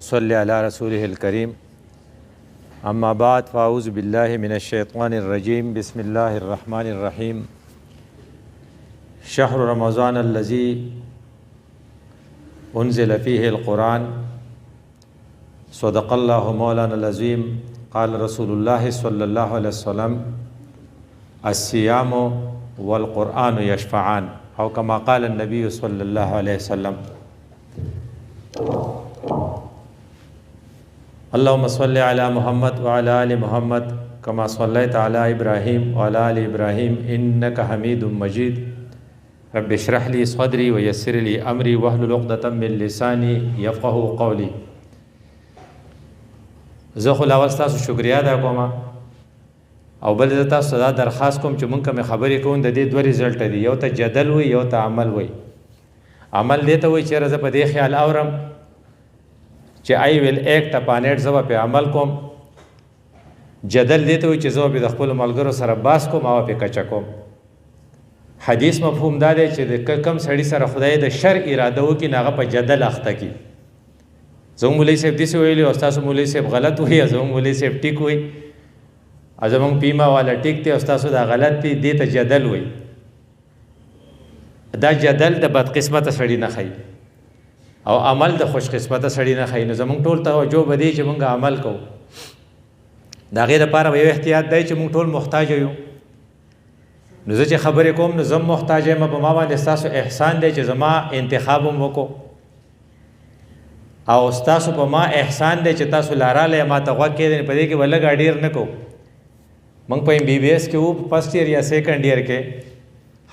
صلی علی رسوله الکریم اما بعد فاعوذ باللہ من الشیطان الرجیم بسم اللہ الرحمن الرحیم شهر رمضان الذی انزل فیه القرآن صدق اللہ مولانا العظیم قال رسول اللہ صلی اللہ علیہ وسلم الصیام والقرآن یشفعان او کما قال النبی صلی اللہ علیہ وسلم اللهم صل على محمد وعلى آل محمد كما صليت على إبراهيم وعلى آل إبراهيم إنك حميد مجيد رب اشرح لي صدري ويسر لي أمري واحلل عقدة من لساني يفقهوا قولي. زه خو لاول ستاسو شکریا ادا کوم او بل زه تاسو ته دا درخواست کوم چې مونږ کومې خبرې کوو د دې دوه ریزلټ دي، یو ته جدل وي یو ته عمل وي. عمل دې ته وایي چېرې زه په دې خیال اورم چې I will act upon it، زه به پې عمل کوم. جدل دې ته وایي چې زه به د خپلو ملګرو سره باس کوم او پې کچه کوم. حدیث مفهوم دا دی چې د کم سړي سره خدای د شر اراده وکړي نو هغه په جدل اخته کړي. زموږ مولوي صاحب داسې ویلي او ستاسو مولوي صاحب غلط وایي، زموږ مولوي صاحب ټیک وایي، زموږ پیما والا ټیک دی او ستاسو دا غلط دی، دې ته جدل وایي. دا جدل د بدقسمته سړي نه ښایي او عمل د خوش قسمته سړي نه ښایي. نو زموږ ټول توجه به دی چې موږ عمل کوو. د هغې دپاره به یو احتیاط دی چې موږ ټول محتاجه یو. نو زه چې خبرې کوم نو زه محتاج یم، په ما باندې ستاسو احسان دی چې زما انتخاب هم وکړو او ستاسو په ما احسان دی چې تاسو لارالی ما ته غوږ کېدئ. په دې کې به لږ ډېر نه کوو. موږ په MBBS کې وو، په فرسټ ایئر یا سیکنډ ایئر کې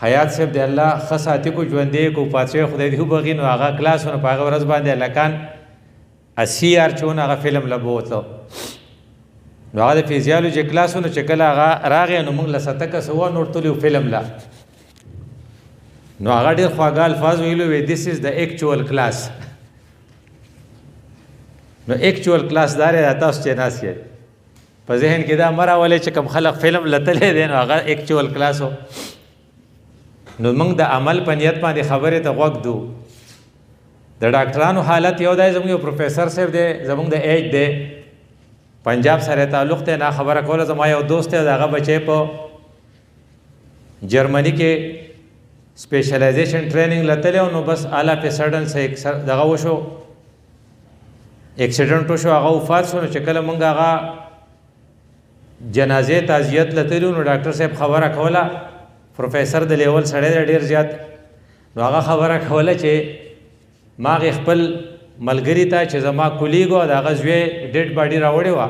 حیات صاحب د الله ښه ساتي کو، ژوندی کو، پات شوی خدای دې وبخښي. نو هغه کلاسونه په هغه ورځ باندې هلکان 80 چون هغه فلم له بوتلو. نو هغه د فیزیالوجي کلاسونو چې کله هغه راغی نو موږ له 70 کسه وو نور تللي فلم له. نو هغه ډېر خواږه الفاظ ویلو وی this is the actual class. نو actual class دا دی تاسو چې ناست یې په ذهن کې دا مه راولئ چې کوم خلک فلم له تللی دی نو هغه actual class و. نو موږ د عمل په نیت باندې خبرې ته غوږ دو. د ډاکټرانو حالت یو دی، زموږ یو پروفیسر صاحب دی، زموږ د ایج دی، پنجاب سره تعلق دی. نا خبره کوله زما یو دوست دی، د هغه بچی په جرمني کې سپیشلایزیشن ټریننګ لتلی او نو بس اعلی په سډن سه دغه وشو، اکسیډنټ وشو، هغه وفات شو. نو چې کله موږ هغه جنازې تعزیت لتلو نو ډاکټر صاحب خبره کوله، پروفیسر د لیول سړی دی ډېر زیات. نو هغه خبره کوله چې ما هغې خپل ملګري ته چې زما کولیګ و د هغه زوی ډیډ باډي راوړې وه،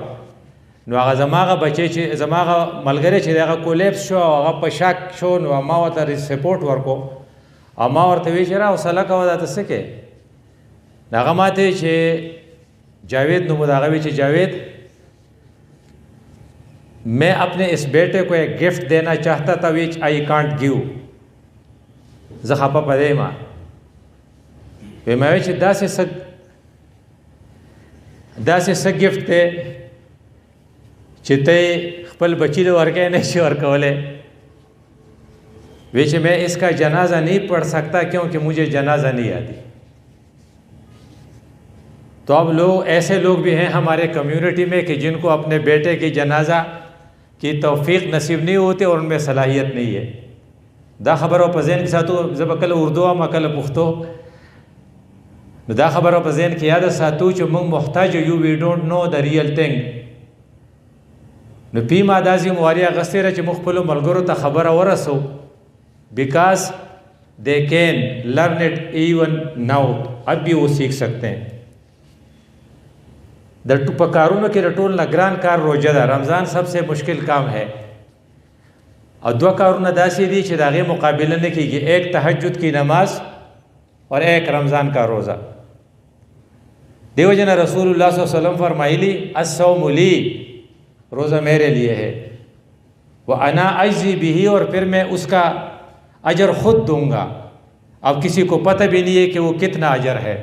نو هغه زما هغه بچی چې زما هغه ملګری چې د هغه کولیپس شو او هغه په شاک شو، نو ما ورته سپورټ ورکو او ما ورته ویل چې را حوصله کوه دا ته څه کوې. نو هغه ما ته چې جاوید نوم د هغه وی چې جاوید میں اپنے اس بیٹے کو ایک گفٹ دینا چاہتا تھا which I can't give. زه خپه پدې ما وی چې داسې څه گفت دی چې ته خپل بچی له ورکې نه شي ورکولی. وی چې میں اس کا جنازہ نہیں پڑھ سکتا کیونکہ مجھے جنازہ نہیں آتی. تو اب لوگ ایسے لوگ بھی ہیں ہمارے کمیونٹی میں کہ جن کو اپنے بیٹے کی جنازہ کی توفیق نصیب نہیں ہوتی اور ان میں صلاحیت نہیں ہے. دا خبرو په ذهن کې ساتو. زه به کله اردو وایم کله پښتو. نو دا خبرو په ذهن کې یاد ساتو چې موږ محتاج یو، وی ډونټ نو د ریل تھنګ. نو پیما دا ذمواري اخیستې ده چې موږ خپلو ملګرو ته خبره ورسو بیکاز دے کین لرن اٹ ایون ناؤ. اب بھی وہ سیکھ سکتے ہیں. د په کارونو کې د ټول نه ګران کار روژه ده. رمضان سب سے مشکل کام ہے او دو کارونه داسې دي چې د هغې مقابله نه کېږي، ایک تهجد کی نماز اور ایک رمضان کا روزہ. دیو جن رسول اللہ صلی اللہ علیہ وسلم فرمائلی الصوم لی، روزہ میرے لیے ہے، وانا اجزی بہ، اور پھر میں اس کا اجر خود دوں گا. اب کسی کو پتہ بھی نہیں ہے کہ وہ کتنا اجر ہے.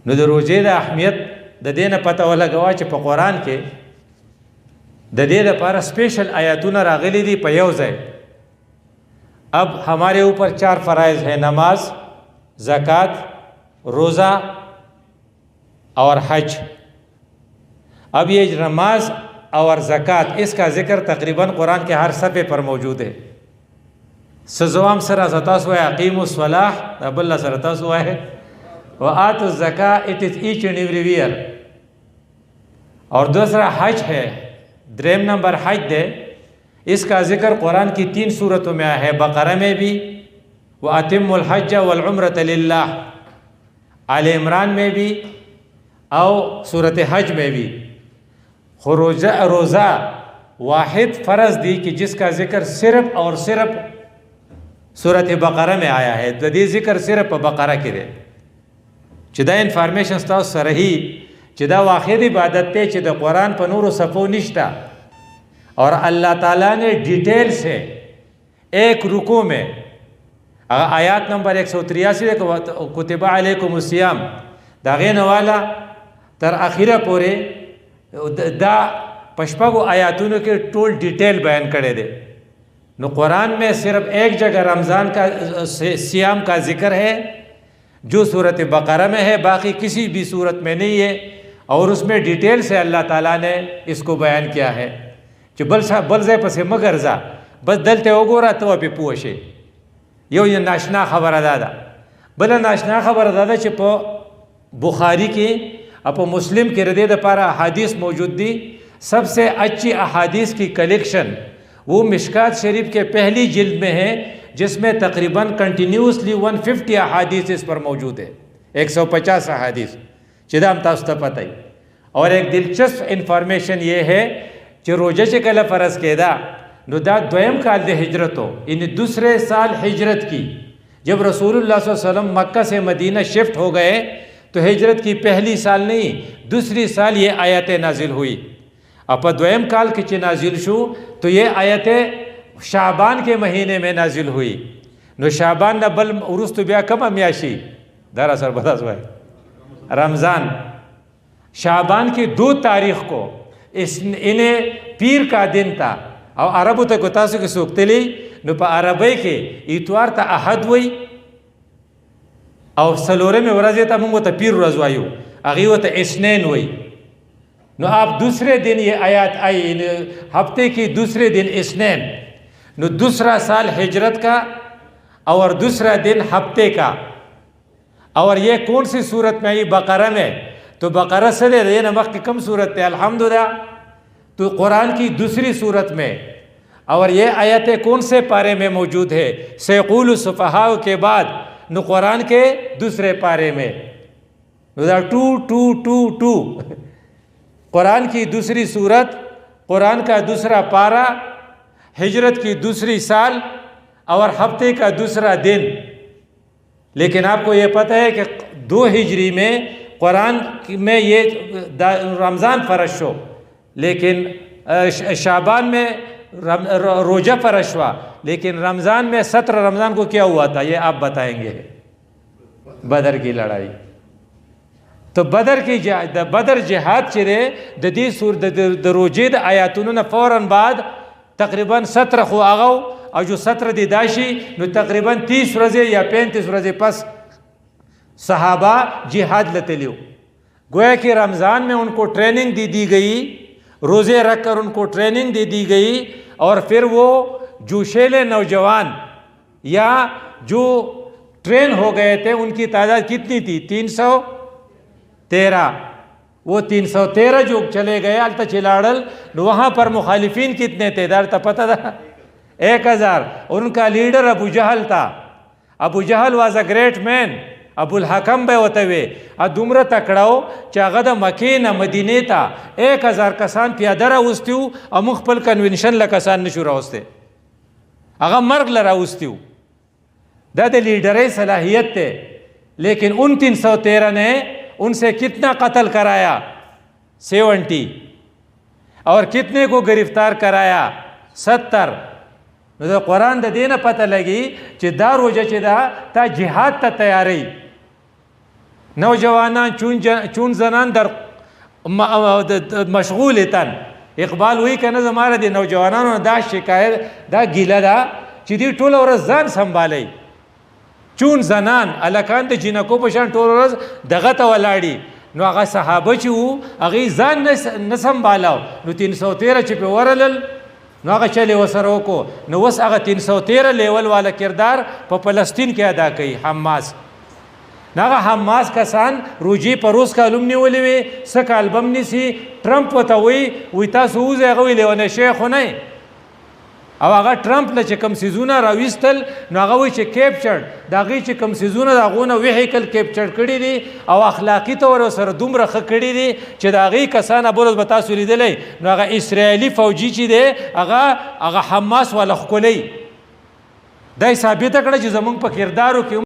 نو د روزې د اهمیت د دې نه پته ولګوه چې په قرآن کې د دې لپاره سپیشل آیاتونه راغلي دي په یو ځای. اب ہمارے اوپر 4 فرائض ہیں، نماز، زکوٰۃ، روزہ और हज। अब ये नमाज और ज़कात, इसका ज़िक्र तकरीबन कुरान के हर सफ़े पर मौजूद है। सज़वाम सरा सतास हुआ है, अकीमुस्सलाह अब्ला सरतास हुआ है, व आतुज़्ज़का, it is each and everywhere. और दूसरा हज है, द्रेम नंबर हज दे, इसका ज़िक्र कुरान की 3 सूरतों में आया है, बकरा में भी, व अतिम्मुल हज्ज वल उम्रत लिल्लाह, आले इमरान में भी और सूरत हज में भी। रोज़ा वाहिद फ़र्ज़ दी कि जिसका ज़िक्र सिर्फ़ और सिर्फ सूरत बकरा में आया है। तो ये ज़िक्र सिर्फ बकरा के रे चिदा इंफॉर्मेशन स्ता सरही चिदा वाहिद इबादत थे चिदा कुरान पर नूर सफ़ो निश्ता। और अल्लाह ताला ने डिटेल से एक रुकू में आयात नंबर 183 कुतिबा अलैकुमुस्सियाम दागे नवाला तर आखिर पूरे दा पशपगो आयातों के टोल डिटेल बयान करे दे। न कुरान में सिर्फ एक जगह रमज़ान का सियाम का ज़िक्र है जो सूरत बकरा में है, बाकी किसी भी सूरत में नहीं है। और उसमें डिटेल से अल्लाह ताला ने इसको बयान किया है कि बलजे पसे मगरजा बस दलते ओगोरा तो अभी पूछे यो ये नाशना खबर दादा बला नाशना खबर दादा च बुखारी की अपो मुस्लिम के रदे द पारा अहादीस मौजूद दी। सबसे अच्छी अहादीस की कलेक्शन वो मिशकात शरीफ के पहली जिल्द में है, जिसमें तकरीबन कंटिन्यूसली 150 अहादीस इस पर मौजूद है, 150 अहादीस चिदाम तास्ता पता ही। और एक दिलचस्प इंफॉर्मेशन ये है कि रोजे से कल फ़र्ज़ केदा नुदा द्वयम काल दे हिजरत हो, इन दूसरे साल हिजरत की जब रसूलुल्लाह सल्लल्लाहु अलैहि वसल्लम मक्का से मदीना शिफ्ट हो गए तो हिजरत की पहली साल नहीं दूसरी साल ये आयतें नाजिल हुई। अब द्वयम काल की नाजिल शू तो ये आयतें शाबान के महीने में नाजिल हुई। नो शाबान न बल उरुस तो ब्या कम अमियाशी दरअसल बता हुआ है रमज़ान शाबान की 2 तारीख को इन्हें पीर का दिन था। और अरबों तक तासु के सूखतली नो पा अरबई के इतवार ता अहद हुई और सलोरे में वरजे था मुंगो ता पीर रजवायु अगी वो ता इसनैन हुई। नो आप दूसरे दिन ये आयत आई हफ्ते की दूसरे दिन इसनैन नो दूसरा साल हिजरत का और दूसरा दिन हफ्ते का। और ये कौन सी सूरत में आई? बकरा में। तो बकरा से दे नमक की कम सूरत है अल्हम्दुलिल्लाह, तो कुरान की दूसरी सूरत में। और ये आयतें कौन से पारे में मौजूद है? सयक़ूलु सुफ़हाउ के बाद न कुरान के दूसरे पारे में 2 कुरान की दूसरी सूरत, कुरान का दूसरा पारा, हिजरत की दूसरी साल और हफ्ते का दूसरा दिन। लेकिन आपको ये पता है कि 2 हिजरी में कुरान में ये रमज़ान फ़र्श हो, लेकिन शाबान में रोज़ा फ़र्श हुआ, लेकिन रमज़ान में 17 रमज़ान को क्या हुआ था ये आप बताएंगे। बदर की लड़ाई। तो बदर जिहाद चिरे ददी सूर रोजेद आयातुन न फ़ौरन बाद तकरीबन 17 को आगाओ और जो 17 दिदाशी न तकरीबन 30 रोज़े या 35 रोज़े पस सहाबा जिहाद लते लियो। गोया कि रमज़ान में उनको ट्रेनिंग दी गई, रोज़े रख कर उनको ट्रेनिंग दी गई। और फिर वो जोशीले नौजवान या जो ट्रेन हो गए थे उनकी तादाद कितनी थी? 313। वो 313 जो चले गए अलता चिलाड़ल, वहाँ पर मुखालिफिन कितने थे? दार पता था 1000। उनका लीडर अबू जहल था। Abu Jahl was a great man. Abul Hakam बे होते हुए दुमरा तकड़ाओ चागद मकीन मदीने था 1000 कसान प्यादरा उस्त्यू अमुखपल कन्वेंशन ला कसान नशुरा उस्ते अगा मर्ग लरा उस्त्यू दादे लीडर सलाहियत थे। लेकिन उन 313 ने उनसे कितना कत्ल कराया? 70। और कितने को गिरफ्तार कराया? 70। तो कुरान दे देना पता लगी चिदा रोजा चिदा ता जिहाद ता तैयारी नौजवाना चून जनान दर मशगूल तन इकबाल हुई कहना हमारा दे नौजवाना दा शिकायत दा गिला दा चिदी टोल और जान संभाले चून जनान अलकान दे जिना को पशान टोल और दगत वलाड़ी نو هغه صحابه چې وو هغه ځان نه سنبالاو نو 313 چې په ورلل نو هغه چلی وسره وکړو نو اوس هغه 313 لیول والا کردار په فلسطین کې ادا کوي حماس. ناغه حماس کسان روجي په روس کالم نیولې وي سکه البم نیسی ټرمپ وته وی تاسو وځي هغه وی لیونه شیخ نه او هغه ټرمپ له چې کم سيزونه راويستل نو هغه وی چې کیپچر دا غي چې کم سيزونه دا غونه ویهیکل کیپچر کړي دي او اخلاقی تور سره دومره خ کړي دي چې دا غي کسان ابول بتا سو لیدلې نو هغه اسرایلی فوجي چې دی هغه حماس ولا خولي دا ثابت کړه چې زمونږ په کردارو کې